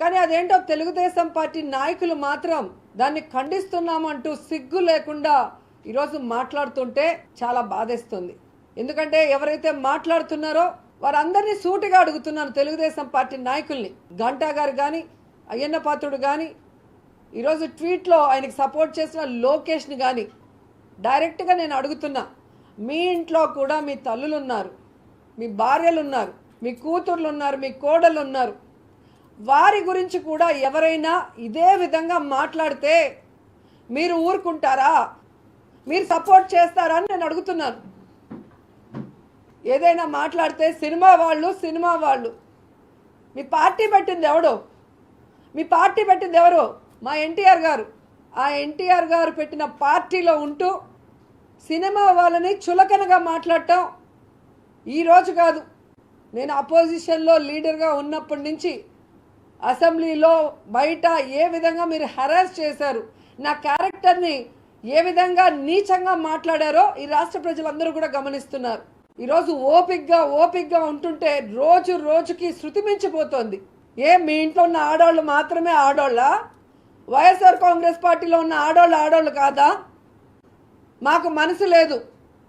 కానీ అదేంటో తెలుగుదేశం పార్టీ నాయకులు మాత్రం దాన్ని ఖండిస్తున్నామంటూ సిగ్గు లేకుండా ఈరోజు మాట్లాడుతుంటే చాలా బాధేస్తుంది. ఎందుకంటే ఎవరైతే మాట్లాడుతున్నారో వారందరినీ సూటిగా అడుగుతున్నాను, తెలుగుదేశం పార్టీ నాయకుల్ని, గంటా గారు కానీ, అయ్యన్న పాత్రుడు కానీ, ఈరోజు ట్వీట్లో ఆయనకి సపోర్ట్ చేసిన లోకేష్ని కానీ డైరెక్ట్గా నేను అడుగుతున్నా, మీ ఇంట్లో కూడా మీ తల్లులు ఉన్నారు, మీ భార్యలు ఉన్నారు, మీ కూతుర్లు ఉన్నారు, మీ కోడళ్ళు ఉన్నారు. వారి గురించి కూడా ఎవరైనా ఇదే విధంగా మాట్లాడితే మీరు ఊరుకుంటారా? మీరు సపోర్ట్ చేస్తారా అని నేను అడుగుతున్నాను. ఏదైనా మాట్లాడితే సినిమా వాళ్ళు మీ పార్టీ పెట్టింది ఎవడో? మీ పార్టీ పెట్టింది ఎవరు? మా ఎన్టీఆర్ గారు. ఆ ఎన్టీఆర్ గారు పెట్టిన పార్టీలో ఉంటూ సినిమా వాళ్ళని చులకనగా మాట్లాడటం ఈరోజు కాదు. నేను అపోజిషన్లో లీడర్గా ఉన్నప్పటి నుంచి అసెంబ్లీలో బయట ఏ విధంగా మీరు హెరాస్ చేశారు, నా క్యారెక్టర్ని ఏ విధంగా నీచంగా మాట్లాడారో ఈ రాష్ట్ర ప్రజలందరూ కూడా గమనిస్తున్నారు. ఈరోజు ఓపిక్గా ఉంటుంటే రోజు రోజుకి శృతి మించిపోతుంది. మీ ఇంట్లో ఉన్న ఆడవాళ్ళు మాత్రమే ఆడోళ్ళ? వైఎస్ఆర్ కాంగ్రెస్ పార్టీలో ఉన్న ఆడోళ్ళు కాదా? మాకు మనసు లేదు,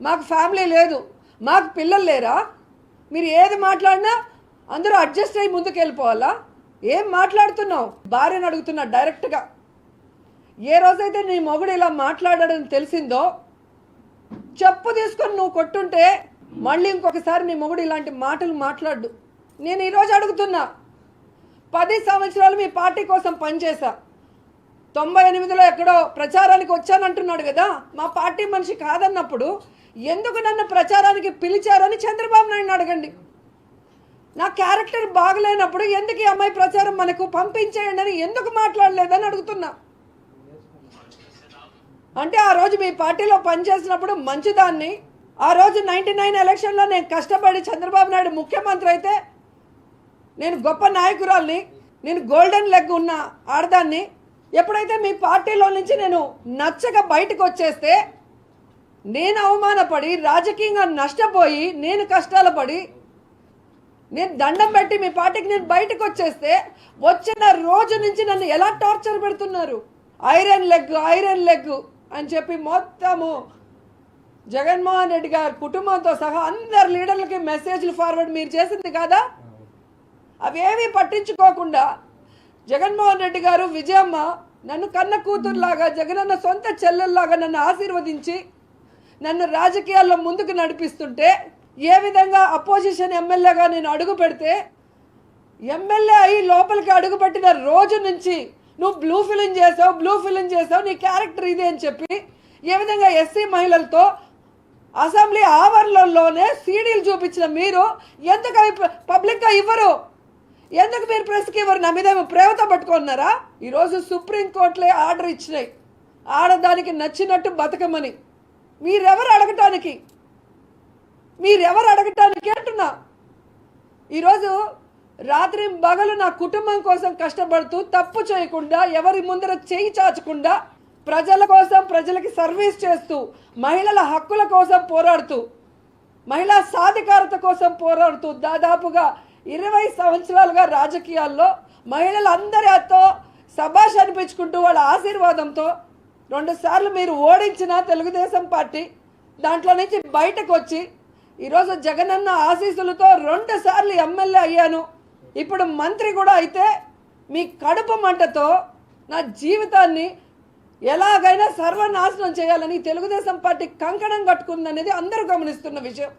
మాకు ఫ్యామిలీ లేదు, మాకు పిల్లలు లేరా? మీరు ఏది మాట్లాడినా అందరూ అడ్జస్ట్ అయ్యి ముందుకు వెళ్ళిపోవాలా? ఏం మాట్లాడుతున్నావు? భార్యను అడుగుతున్నా డైరెక్ట్గా. ఏ రోజైతే నీ మొగుడు ఇలా మాట్లాడాడని తెలిసిందో చెప్పు తీసుకొని నువ్వు కొట్టుంటే మళ్ళీ ఇంకొకసారి నీ మొగుడు ఇలాంటి మాటలు మాట్లాడు. నేను ఈరోజు అడుగుతున్నా, 10 సంవత్సరాలు మీ పార్టీ కోసం పనిచేశా, 98లో ఎక్కడో ప్రచారానికి వచ్చానంటున్నాడు కదా. మా పార్టీ మనిషి కాదన్నప్పుడు ఎందుకు నన్ను ప్రచారానికి పిలిచారని చంద్రబాబు నాయుడు అడగండి. నా క్యారెక్టర్ బాగలేనప్పుడు ఎందుకు ఈ అమ్మాయి ప్రచారం మనకు పంపించేయండి అని ఎందుకు మాట్లాడలేదని అడుగుతున్నా. అంటే ఆ రోజు మీ పార్టీలో పనిచేసినప్పుడు మంచిదాన్ని, ఆ రోజు 99 ఎలక్షన్లో నేను కష్టపడి చంద్రబాబు నాయుడు ముఖ్యమంత్రి అయితే నేను గొప్ప నాయకురాల్ని, నేను గోల్డెన్ లెగ్ ఉన్న ఆడదాన్ని. ఎప్పుడైతే మీ పార్టీలో నుంచి నేను నచ్చక బయటకు వచ్చేస్తే, నేను అవమానపడి రాజకీయంగా నష్టపోయి నేను కష్టాలు పడి నేను దండం పెట్టి మీ పార్టీకి నేను బయటకు వచ్చేస్తే వచ్చిన రోజు నుంచి నన్ను ఎలా టార్చర్ పెడుతున్నారు. ఐరన్ లెగ్ అని చెప్పి మొత్తము జగన్మోహన్ రెడ్డి గారి కుటుంబంతో సహా అందరు లీడర్లకి మెసేజ్లు ఫార్వర్డ్ మీరు చేసింది కాదా? అవేమీ పట్టించుకోకుండా జగన్మోహన్ రెడ్డి గారు, విజయమ్మ నన్ను కన్న కూతురులాగా, జగనన్న సొంత చెల్లెల్లాగా నన్ను ఆశీర్వదించి నన్ను రాజకీయాల్లో ముందుకు నడిపిస్తుంటే, ఏ విధంగా అపోజిషన్ ఎమ్మెల్యేగా నేను అడుగు పెడితే, ఎమ్మెల్యే అయ్యి లోపలికి అడుగు పెట్టిన రోజు నుంచి నువ్వు బ్లూ ఫిలిం చేసావు, నీ క్యారెక్టర్ ఇదే అని చెప్పి ఏ విధంగా ఎస్సీ మహిళలతో అసెంబ్లీ ఆవరణలోనే సీడీలు చూపించిన మీరు ఎందుకు అవి పబ్లిక్గా ఇవ్వరు? ఎందుకు మీరు ప్రెస్కి ఇవ్వరు? నా మీద ప్రేమతో పట్టుకున్నారా? ఈరోజు సుప్రీంకోర్టులే ఆర్డర్ ఇచ్చినాయి ఆడదానికి నచ్చినట్టు బతకమని. మీరెవరు అడగటానికి అంటున్నా. ఈరోజు రాత్రి పగలు నా కుటుంబం కోసం కష్టపడుతూ, తప్పు చేయకుండా, ఎవరి ముందర చేయి చాచకుండా, ప్రజల కోసం, ప్రజలకి సర్వీస్ చేస్తూ, మహిళల హక్కుల కోసం పోరాడుతూ, మహిళా సాధికారత కోసం పోరాడుతూ దాదాపుగా 20 సంవత్సరాలుగా రాజకీయాల్లో మహిళలందరితో శభాష్ అనిపించుకుంటూ వాళ్ళ ఆశీర్వాదంతో 2 సార్లు మీరు ఓడించిన తెలుగుదేశం పార్టీ దాంట్లో నుంచి బయటకు వచ్చి ఈరోజు జగనన్న ఆశీస్సులతో 2 సార్లు ఎమ్మెల్యే అయ్యాను, ఇప్పుడు మంత్రి కూడా అయితే మీ కడుపు మంటతో నా జీవితాన్ని ఎలాగైనా సర్వనాశనం చేయాలని తెలుగుదేశం పార్టీ కంకణం కట్టుకుందనేది అందరూ గమనిస్తున్న విషయం.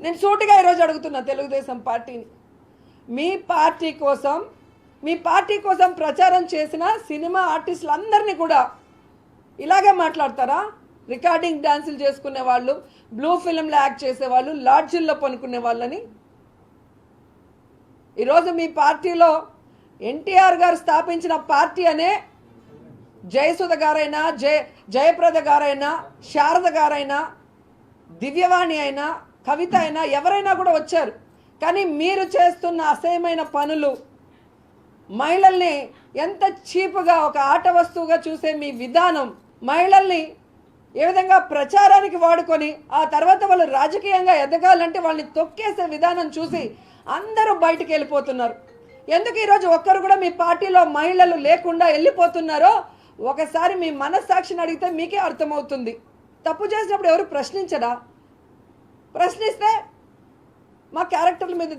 నేను సూటిగా ఈరోజు అడుగుతున్నా తెలుగుదేశం పార్టీని, మీ పార్టీ కోసం ప్రచారం చేసిన సినిమా ఆర్టిస్టులందరినీ కూడా ఇలాగే మాట్లాడతారా? రికార్డింగ్ డాన్సులు చేసుకునే వాళ్ళు, బ్లూ ఫిల్మ్లో యాక్ట్ చేసేవాళ్ళు, లాడ్జిల్లో పనుకునే వాళ్ళని. ఈరోజు మీ పార్టీలో ఎన్టీఆర్ గారు స్థాపించిన పార్టీ అనే జయసుధ గారైనా, జయప్రద గారైనా, శారద గారైనా, దివ్యవాణి అయినా, కవిత అయినా, ఎవరైనా కూడా వచ్చారు. కానీ మీరు చేస్తున్న అసహ్యమైన పనులు, మహిళల్ని ఎంత చీపుగా ఒక ఆట వస్తువుగా చూసే మీ విధానం, మహిళల్ని ఏ విధంగా ప్రచారానికి వాడుకొని ఆ తర్వాత వాళ్ళు రాజకీయంగా ఎదగాలంటే వాళ్ళని తొక్కేసే విధానం చూసి అందరూ బయటికి వెళ్ళిపోతున్నారు. ఎందుకు ఈరోజు ఒక్కరు కూడా మీ పార్టీలో మహిళలు లేకుండా వెళ్ళిపోతున్నారో ఒకసారి మీ మనస్సాక్షిని అడిగితే మీకే అర్థమవుతుంది. తప్పు చేసినప్పుడు ఎవరు ప్రశ్నించరా? ప్రశ్నిస్తే మా క్యారెక్టర్ల మీద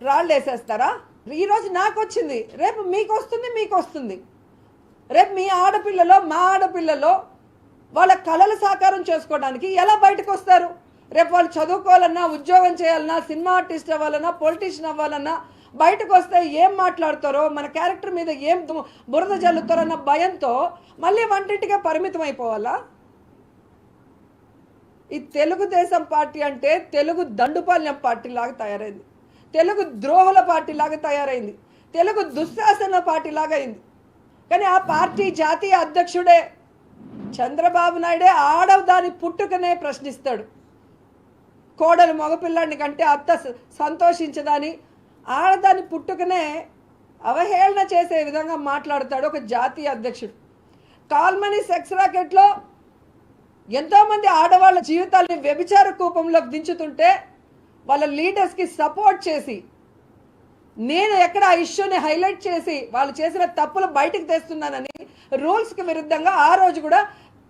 రాళ్ళు వేసేస్తారా? ఈరోజు నాకు వచ్చింది, రేపు మీకు వస్తుంది. రేపు మీ ఆడపిల్లలో మా ఆడపిల్లలో వాళ్ళ కళలు సాకారం చేసుకోవడానికి ఎలా బయటకు వస్తారు? రేపు వాళ్ళు చదువుకోవాలన్నా, ఉద్యోగం చేయాలన్నా, సినిమా ఆర్టిస్ట్ అవ్వాలన్నా, పొలిటీషియన్ అవ్వాలన్నా బయటకు వస్తే ఏం మాట్లాడతారో, మన క్యారెక్టర్ మీద ఏం బురద జల్లుతారన్న భయంతో మళ్ళీ వంటింటిగా పరిమితం అయిపోవాలా? ఈ తెలుగుదేశం పార్టీ అంటే తెలుగు దండుపాల్యం పార్టీ లాగా తయారైంది, తెలుగు ద్రోహుల పార్టీ లాగా తయారైంది, తెలుగు దుశ్శాసన పార్టీ లాగా అయింది. కానీ ఆ పార్టీ జాతీయ అధ్యక్షుడే చంద్రబాబు నాయుడే ఆడదాని పుట్టుకనే ప్రశ్నిస్తాడు. కోడలు మగపిల్లాడిని కంటే అత్త సంతోషించదని ఆడదాని పుట్టుకనే అవహేళన చేసే విధంగా మాట్లాడతాడు ఒక జాతీయ అధ్యక్షుడు. కాల్మనీ సెక్స్ రాకెట్లో ఎంతోమంది ఆడవాళ్ళ జీవితాలని వ్యభిచార కూపంలోకి దించుతుంటే వాళ్ళ లీడర్స్కి సపోర్ట్ చేసి, నేను ఎక్కడ ఆ ఇష్యూని హైలైట్ చేసి వాళ్ళు చేసిన తప్పులు బయటకు తెస్తున్నానని రూల్స్కి విరుద్ధంగా ఆ రోజు కూడా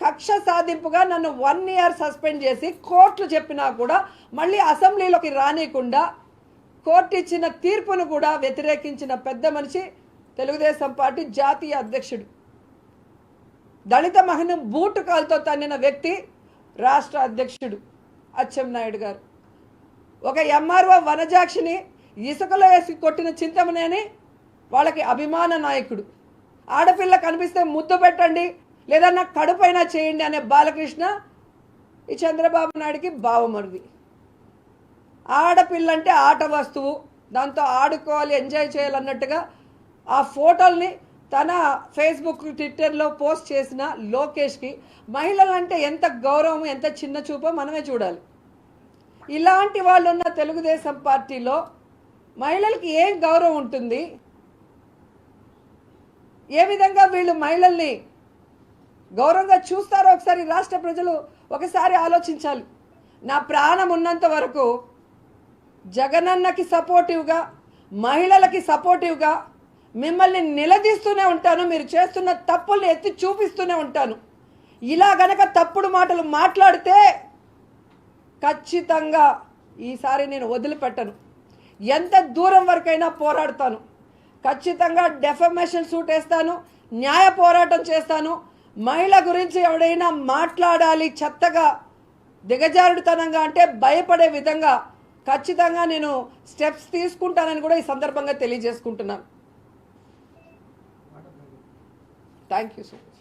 కక్ష సాధింపుగా నన్ను 1 year సస్పెండ్ చేసి కోర్టులు చెప్పినా కూడా మళ్ళీ అసెంబ్లీలోకి రానియకుండా కోర్టు ఇచ్చిన తీర్పును కూడా వ్యతిరేకించిన పెద్ద మనిషి తెలుగుదేశం పార్టీ జాతీయ అధ్యక్షుడు. దళిత మహిళను బూటు కాలుతో తన్నిన వ్యక్తి రాష్ట్ర అధ్యక్షుడు అచ్చెన్నాయుడు గారు. ఒక ఎంఆర్ఓ వనజాక్షిని ఇసుకలో వేసి కొట్టిన చింతమనేని వాళ్ళకి అభిమాన నాయకుడు. ఆడపిల్ల కనిపిస్తే ముద్దు పెట్టండి లేదా నాకు కడుపైనా చేయండి అనే బాలకృష్ణ ఈ చంద్రబాబు నాయుడికి బావమరిది. ఆడపిల్ల అంటే ఆట వస్తువు, దాంతో ఆడుకోవాలి, ఎంజాయ్ చేయాలన్నట్టుగా ఆ ఫోటోల్ని తన ఫేస్బుక్ ట్విట్టర్లో పోస్ట్ చేసిన లోకేష్కి మహిళలంటే ఎంత గౌరవం, ఎంత చిన్న చూపో మనమే చూడాలి. ఇలాంటి వాళ్ళు ఉన్న తెలుగుదేశం పార్టీలో మహిళలకి ఏం గౌరవం ఉంటుంది? ఏ విధంగా వీళ్ళు మహిళల్ని గౌరవంగా చూస్తారో ఒకసారి రాష్ట్ర ప్రజలు ఒకసారి ఆలోచించాలి. నా ప్రాణం ఉన్నంత వరకు జగనన్నకి సపోర్టివ్గా, మహిళలకి సపోర్టివ్గా మిమ్మల్ని నిలదీస్తూనే ఉంటాను. మీరు చేస్తున్న తప్పుల్ని ఎత్తి చూపిస్తూనే ఉంటాను. ఇలా గనక తప్పుడు మాటలు మాట్లాడితే ఖచ్చితంగా ఈసారి నేను వదిలిపెట్టను. ఎంత దూరం వరకైనా పోరాడతాను. ఖచ్చితంగా డెఫమేషన్ సూట్ వేస్తాను, న్యాయ పోరాటం చేస్తాను. మహిళ గురించి ఎవడైనా మాట్లాడాలి చెత్తగా, దిగజారుడుతనంగా అంటే భయపడే విధంగా ఖచ్చితంగా నేను స్టెప్స్ తీసుకుంటానని కూడా ఈ సందర్భంగా తెలియజేసుకుంటున్నాను. Thank you so much.